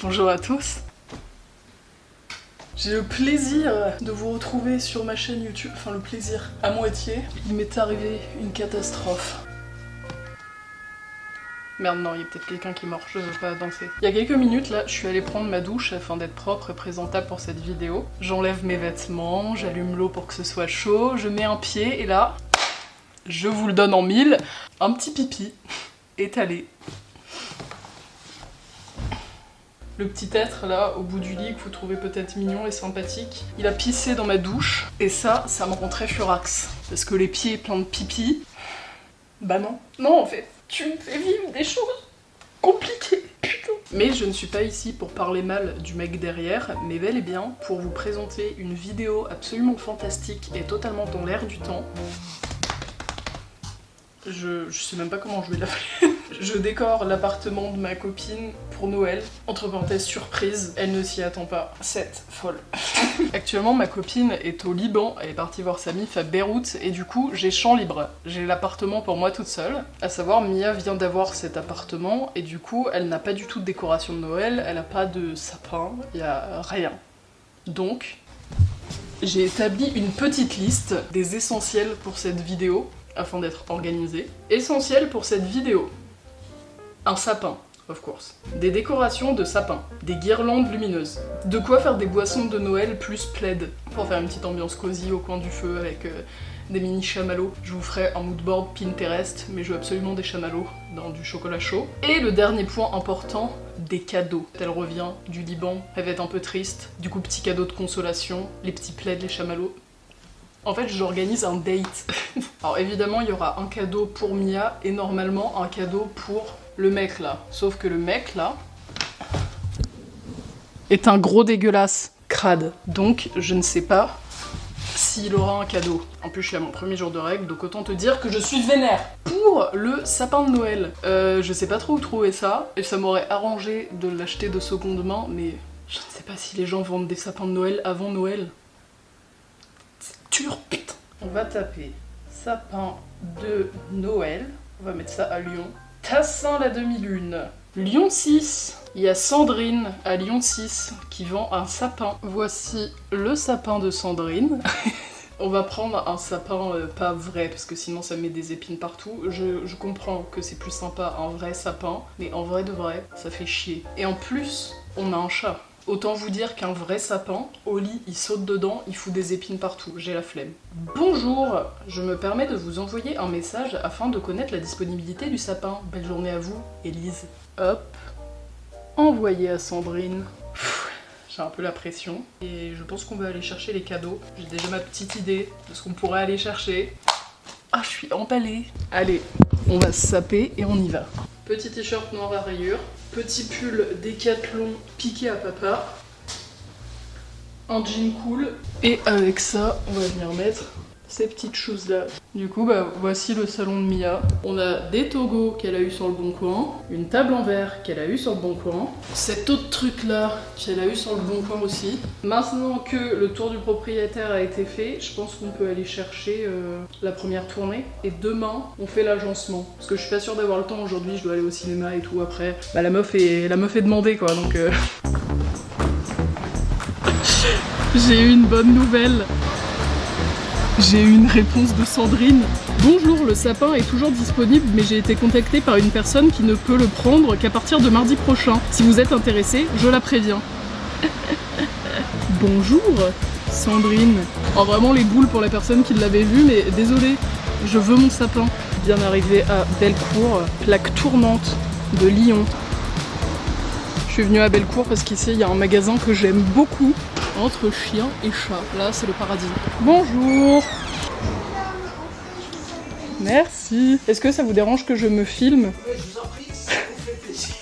Bonjour à tous. J'ai le plaisir de vous retrouver sur ma chaîne YouTube, enfin le plaisir à moitié. Il m'est arrivé une catastrophe. Merde non, il y a peut-être quelqu'un qui est mort, je veux pas danser. Il y a quelques minutes là, je suis allée prendre ma douche afin d'être propre et présentable pour cette vidéo. J'enlève mes vêtements, j'allume l'eau pour que ce soit chaud, je mets un pied et là, je vous le donne en mille, un petit pipi étalé. Le petit être là, au bout du lit, que vous trouvez peut-être mignon et sympathique, il a pissé dans ma douche, et ça me rend très furax. Parce que les pieds pleins de pipi, bah non. Non en fait, tu me fais vivre des choses compliquées, putain. Mais je ne suis pas ici pour parler mal du mec derrière, mais bel et bien pour vous présenter une vidéo absolument fantastique et totalement dans l'air du temps. Je sais même pas comment je vais l'appeler. Je décore l'appartement de ma copine pour Noël. Entre parenthèses, surprise, elle ne s'y attend pas. C'est folle. Actuellement, ma copine est au Liban, elle est partie voir sa mif à Beyrouth, et du coup, j'ai champ libre. J'ai l'appartement pour moi toute seule. À savoir, Mia vient d'avoir cet appartement, et du coup, elle n'a pas du tout de décoration de Noël, elle a pas de sapin, il y a rien. Donc, j'ai établi une petite liste des essentiels pour cette vidéo, afin d'être organisée. Essentiel pour cette vidéo. Un sapin, of course. Des décorations de sapin. Des guirlandes lumineuses. De quoi faire des boissons de Noël plus plaid. Pour faire une petite ambiance cosy au coin du feu avec des mini chamallows. Je vous ferai un moodboard Pinterest, mais je veux absolument des chamallows dans du chocolat chaud. Et le dernier point important, des cadeaux. Elle revient du Liban, elle va être un peu triste. Du coup, petit cadeau de consolation, les petits plaids, les chamallows. En fait, j'organise un date. Alors évidemment, il y aura un cadeau pour Mia et normalement un cadeau pour le mec là. Sauf que le mec là est un gros dégueulasse, crade. Donc je ne sais pas s'il aura un cadeau. En plus, je suis à mon premier jour de règle, donc autant te dire que je suis vénère. Pour le sapin de Noël, je sais pas trop où trouver ça, et ça m'aurait arrangé de l'acheter de seconde main, mais je ne sais pas si les gens vendent des sapins de Noël avant Noël. Putain. On va taper sapin de Noël, on va mettre ça à Lyon. Tassin la demi-lune. Lyon 6. Il y a Sandrine à Lyon 6 qui vend un sapin. Voici le sapin de Sandrine. On va prendre un sapin pas vrai parce que sinon ça met des épines partout. Je comprends que c'est plus sympa un vrai sapin, mais en vrai de vrai, ça fait chier. Et en plus, on a un chat. Autant vous dire qu'un vrai sapin, au lit, il saute dedans, il fout des épines partout, j'ai la flemme. Bonjour, je me permets de vous envoyer un message afin de connaître la disponibilité du sapin. Belle journée à vous, Élise. Hop, envoyé à Sandrine. J'ai un peu la pression. Et je pense qu'on va aller chercher les cadeaux. J'ai déjà ma petite idée de ce qu'on pourrait aller chercher. Ah, je suis emballée. Allez, on va se saper et on y va. Petit t-shirt noir à rayures. Petit pull Décathlon piqué à papa, un jean cool, et avec ça, on va venir mettre ces petites choses là. Du coup, bah voici le salon de Mia. On a des togos qu'elle a eu sur le Bon Coin, une table en verre qu'elle a eu sur le Bon Coin, cet autre truc là qu'elle a eu sur le Bon Coin aussi. Maintenant que le tour du propriétaire a été fait, je pense qu'on peut aller chercher la première tournée. Et demain, on fait l'agencement. Parce que je suis pas sûre d'avoir le temps aujourd'hui, je dois aller au cinéma et tout après. Bah la meuf est demandée quoi, donc J'ai eu une bonne nouvelle. J'ai eu une réponse de Sandrine. Bonjour, le sapin est toujours disponible, mais j'ai été contactée par une personne qui ne peut le prendre qu'à partir de mardi prochain. Si vous êtes intéressé, je la préviens. Bonjour, Sandrine. Oh, vraiment les boules pour la personne qui l'avait vu, mais désolé, je veux mon sapin. Bien arrivé à Bellecour, plaque tournante de Lyon. Je suis venue à Bellecour parce qu'ici il y a un magasin que j'aime beaucoup. Entre chien et chat, là c'est le paradis. Bonjour. Merci. Est-ce que ça vous dérange que je me filme? Je vous en prie, ça vous fait plaisir.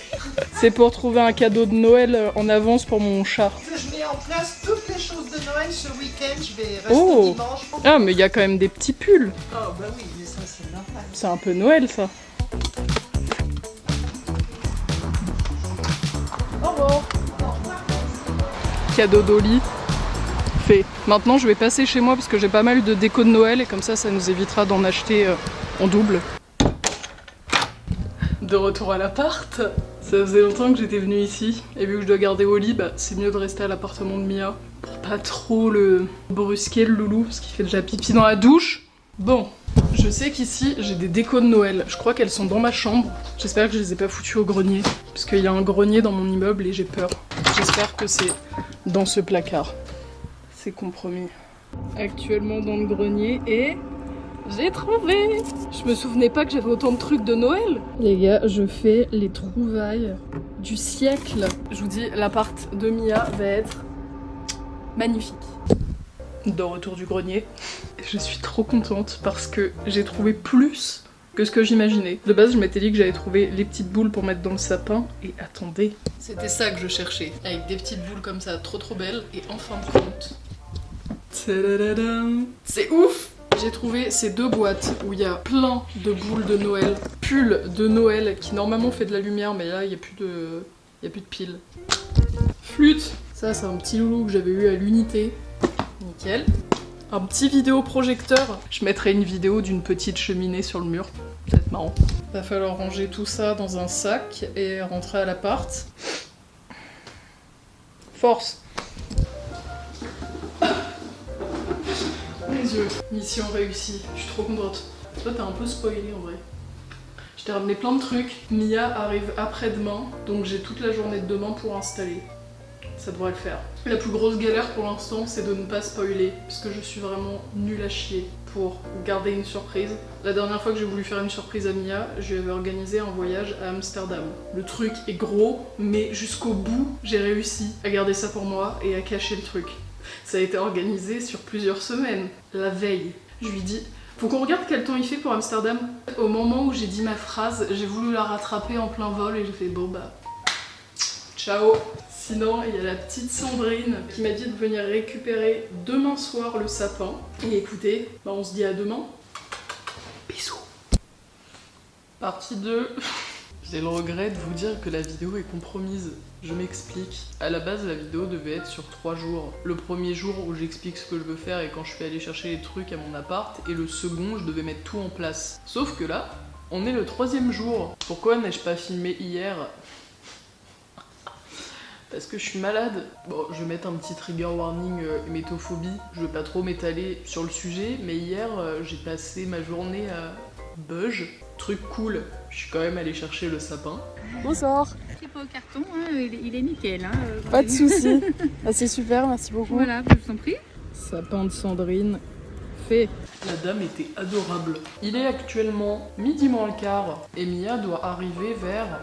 C'est pour trouver un cadeau de Noël en avance pour mon chat. Je mets en place toutes les choses de Noël ce week-end, je vais rester dimanche. Ah mais il y a quand même des petits pulls. Oh bah oui, mais ça c'est normal. C'est un peu Noël ça. Au revoir. Cadeau d'Oli fait. Maintenant je vais passer chez moi parce que j'ai pas mal de déco de Noël et comme ça nous évitera d'en acheter en double. De retour à l'appart, Ça faisait longtemps que j'étais venue ici, et vu que je dois garder Oli, bah c'est mieux de rester à l'appartement de Mia pour pas trop le brusquer le loulou, parce qu'il fait déjà pipi dans la douche. Bon, je sais qu'ici j'ai des décos de Noël, je crois qu'elles sont dans ma chambre. J'espère que je les ai pas foutues au grenier, parce qu'il y a un grenier dans mon immeuble et j'ai peur. J'espère que c'est dans ce placard. C'est compromis. Actuellement dans le grenier et... j'ai trouvé! Je me souvenais pas que j'avais autant de trucs de Noël! Les gars, je fais les trouvailles du siècle. Je vous dis, l'appart de Mia va être magnifique. De retour du grenier. Je suis trop contente parce que j'ai trouvé plus que ce que j'imaginais. De base, je m'étais dit que j'allais trouver les petites boules pour mettre dans le sapin. Et attendez, c'était ça que je cherchais. Avec des petites boules comme ça, trop belles. Et en fin de compte... tadadadam, c'est ouf! J'ai trouvé ces deux boîtes où il y a plein de boules de Noël, pull de Noël qui normalement fait de la lumière, mais là il n'y a plus de piles. Flûte, ça c'est un petit loulou que j'avais eu à l'unité, nickel. Un petit vidéoprojecteur, je mettrai une vidéo d'une petite cheminée sur le mur, peut-être marrant. Va falloir ranger tout ça dans un sac et rentrer à l'appart. Force! Mes yeux, mission réussie, je suis trop contente. Toi t'as un peu spoilé en vrai. Je t'ai ramené plein de trucs. Mia arrive après-demain, donc j'ai toute la journée de demain pour installer. Ça devrait le faire. La plus grosse galère pour l'instant, c'est de ne pas spoiler, puisque je suis vraiment nulle à chier pour garder une surprise. La dernière fois que j'ai voulu faire une surprise à Mia, je lui avais organisé un voyage à Amsterdam. Le truc est gros, mais jusqu'au bout, j'ai réussi à garder ça pour moi et à cacher le truc. Ça a été organisé sur plusieurs semaines. La veille, je lui dis faut qu'on regarde quel temps il fait pour Amsterdam. Au moment où j'ai dit ma phrase, j'ai voulu la rattraper en plein vol et j'ai fait bon bah ciao. Sinon il y a la petite Sandrine qui m'a dit de venir récupérer demain soir le sapin. Et écoutez, bah on se dit à demain. Bisous. Partie 2. J'ai le regret de vous dire que la vidéo est compromise. Je m'explique. À la base, la vidéo devait être sur 3 jours. Le premier jour où j'explique ce que je veux faire et quand je suis allée chercher les trucs à mon appart, et le second, je devais mettre tout en place. Sauf que là, on est le 3e jour. Pourquoi n'ai-je pas filmé hier? Parce que je suis malade. Bon, je vais mettre un petit trigger warning hémétophobie. Je vais pas trop m'étaler sur le sujet, mais hier, j'ai passé ma journée à Beuge. Truc cool, je suis quand même allée chercher le sapin. Bonsoir. C'est pas au carton, hein, il est nickel. Hein, pas de soucis. Ah, c'est super, merci beaucoup. Voilà, je vous en prie. Sapin de Sandrine fait. La dame était adorable. Il est actuellement 12h15 et Mia doit arriver vers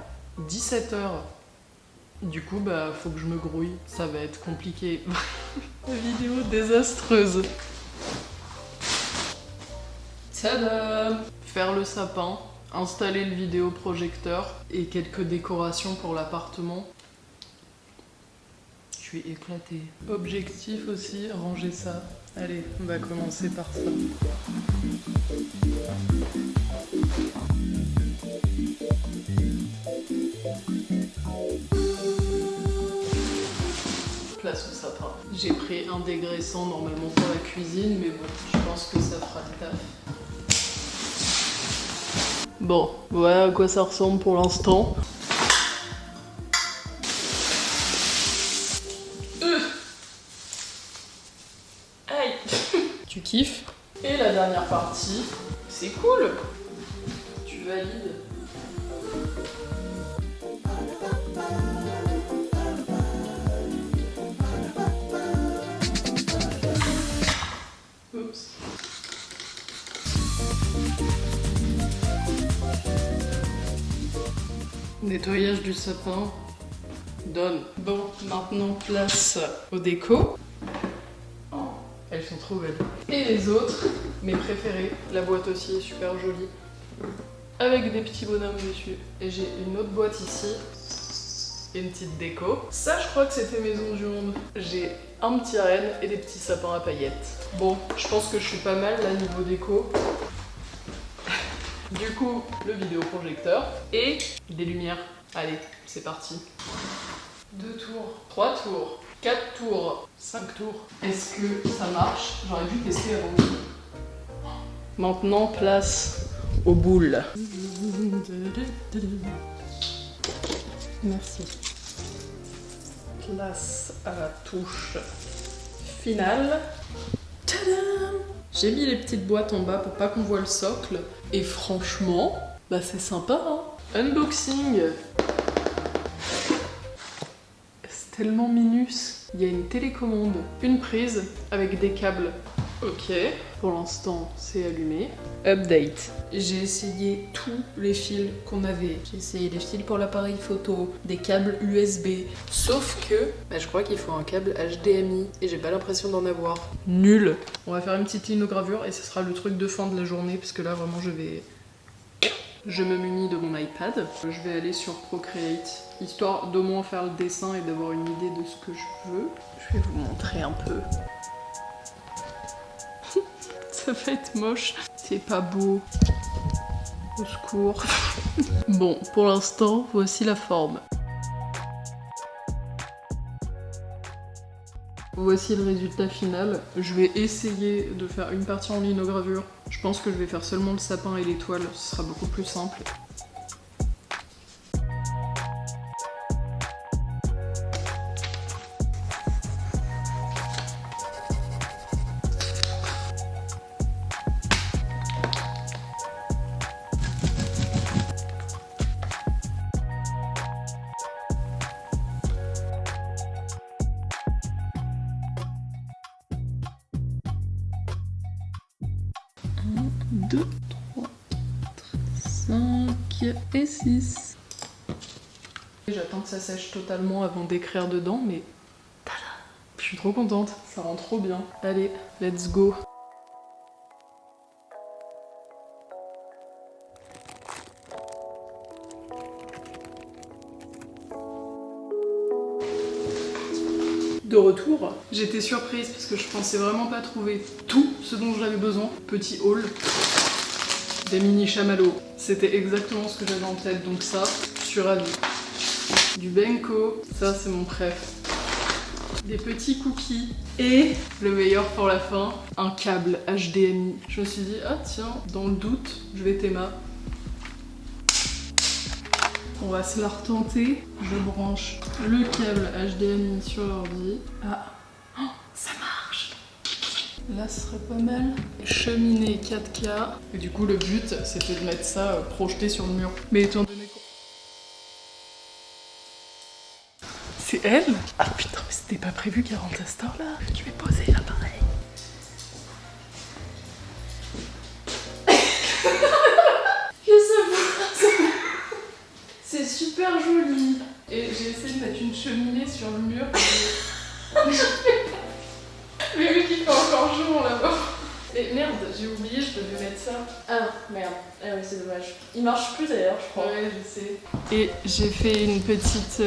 17h. Du coup, bah, faut que je me grouille. Ça va être compliqué. Vidéo désastreuse. Tadam! Faire le sapin, installer le vidéoprojecteur et quelques décorations pour l'appartement. Je suis éclatée. Objectif aussi, ranger ça. Allez, on va commencer par ça. Place au sapin. J'ai pris un dégraissant normalement pour la cuisine, mais bon, je pense que ça fera le taf. Bon, voilà à quoi ça ressemble pour l'instant. Aïe. Tu kiffes. Et la dernière partie, c'est cool. Tu valides. Oups. Nettoyage du sapin. Donne. Bon, maintenant place aux décos. Oh, elles sont trop belles. Et les autres, mes préférés. La boîte aussi est super jolie. Avec des petits bonhommes dessus. Et j'ai une autre boîte ici. Et une petite déco. Ça, je crois que c'était Maison du Monde. J'ai un petit renne et des petits sapins à paillettes. Bon, je pense que je suis pas mal là niveau déco. Du coup, le vidéoprojecteur et des lumières. Allez, c'est parti. 2 tours, 3 tours, 4 tours, 5 tours. Est-ce que ça marche? J'aurais dû tester avant. Maintenant, place aux boules. Merci. Place à la touche finale. Tadam! J'ai mis les petites boîtes en bas pour pas qu'on voit le socle. Et franchement, bah c'est sympa, hein. Unboxing. C'est tellement minus. Il y a une télécommande, une prise avec des câbles. Ok, pour l'instant c'est allumé. Update. J'ai essayé tous les fils qu'on avait. J'ai essayé les fils pour l'appareil photo, des câbles USB. Sauf que, je crois qu'il faut un câble HDMI et j'ai pas l'impression d'en avoir. Nul. On va faire une petite linogravure et ce sera le truc de fin de la journée parce que là vraiment je me munis de mon iPad. Je vais aller sur Procreate, histoire d'au moins faire le dessin et d'avoir une idée de ce que je veux. Je vais vous montrer un peu. Ça va être moche. C'est pas beau. Au secours. Bon, pour l'instant, voici la forme. Voici le résultat final. Je vais essayer de faire une partie en linogravure. Je pense que je vais faire seulement le sapin et l'étoile, ce sera beaucoup plus simple. Un, 2, 3, 4, 5 et 6. J'attends que ça sèche totalement avant d'écrire dedans, mais tada! Je suis trop contente, ça rend trop bien. Allez, let's go! De retour, j'étais surprise parce que je pensais vraiment pas trouver tout ce dont j'avais besoin. Petit haul, des mini chamallows, c'était exactement ce que j'avais en tête, donc ça, je suis ravie. Du Benko, ça c'est mon préf. Des petits cookies et le meilleur pour la fin, un câble HDMI. Je me suis dit, ah tiens, dans le doute, je vais Théma. On va se la retenter. Je branche le câble HDMI sur l'ordi. Ah, oh, ça marche. Là, ce serait pas mal. Cheminée 4K. Et du coup, le but, c'était de mettre ça projeté sur le mur. Mais étant donné que... C'est elle? Ah putain, mais c'était pas prévu qu'elle rentre à cette heure-là. Je vais poser l'appareil. C'est super joli. Et j'ai essayé de mettre une cheminée sur le mur. Mais vu qu'il fait encore jour là-bas. Et merde, j'ai oublié, je devais mettre ça. Ah merde, ah oui c'est dommage. Il marche plus d'ailleurs je crois. Ouais je sais. Et j'ai fait une petite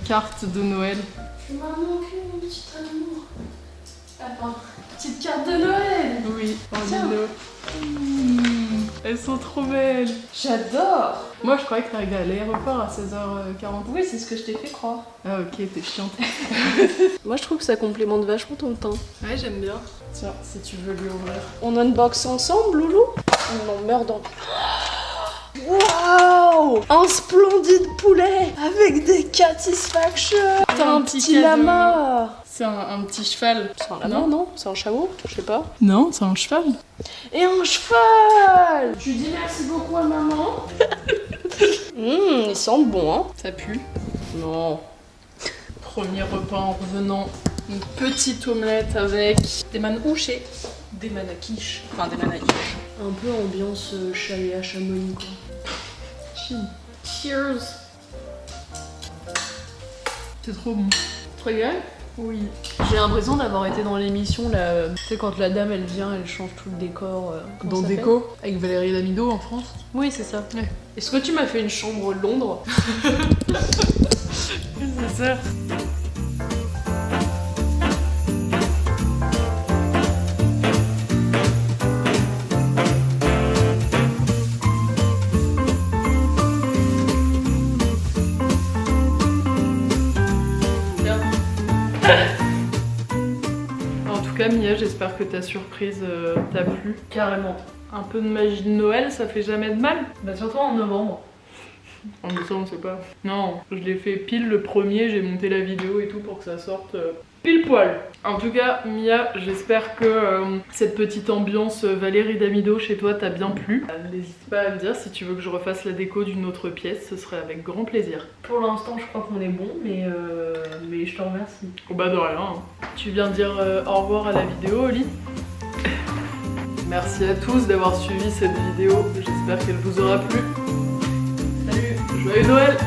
carte de Noël. Tu m'as manqué mon petit amour. Attends, petite carte de Noël. Oui, en vidéo. Elles sont trop belles. J'adore. Moi je croyais que t'arrivais à l'aéroport à 16h40. Oui c'est ce que je t'ai fait croire. Ah ok, t'es chiante. Moi je trouve que ça complémente vachement ton teint. Ouais j'aime bien. Tiens, si tu veux lui ouvrir. On unbox ensemble Loulou? On meurt dans... Waouh! Un splendide poulet avec des satisfaction. T'as un petit lama. C'est un petit cheval. C'est un lama non? C'est un chameau? Je sais pas. Non, c'est un cheval. Et un cheval! Tu dis merci beaucoup à maman. Ils sentent bon hein. Ça pue. Non. Premier repas en revenant. Une petite omelette avec des manouches et des manakiches. Enfin des manakiches. Un peu ambiance chalet à Chamonix quoi. Cheers. C'est trop bon. Tu régales? Oui. J'ai l'impression d'avoir été dans l'émission là, tu sais quand la dame elle vient, elle change tout le décor. Dans Déco, avec Valérie Lamido en France. Oui c'est ça. Ouais. Est-ce que tu m'as fait une chambre Londres? C'est ça. En tout cas Mia, j'espère que ta surprise t'a plu. Carrément. Un peu de magie de Noël, ça fait jamais de mal. Bah surtout en novembre. En même temps, on sait pas. Non, je l'ai fait pile le premier, j'ai monté la vidéo et tout pour que ça sorte pile poil. En tout cas, Mia, j'espère que cette petite ambiance Valérie Damido chez toi t'a bien plu. N'hésite pas à me dire si tu veux que je refasse la déco d'une autre pièce, ce serait avec grand plaisir. Pour l'instant, je crois qu'on est bon, mais je te remercie. Oh bah de rien. Hein. Tu viens de dire au revoir à la vidéo, Oli. Merci à tous d'avoir suivi cette vidéo, j'espère qu'elle vous aura plu. Salut, joyeux Noël!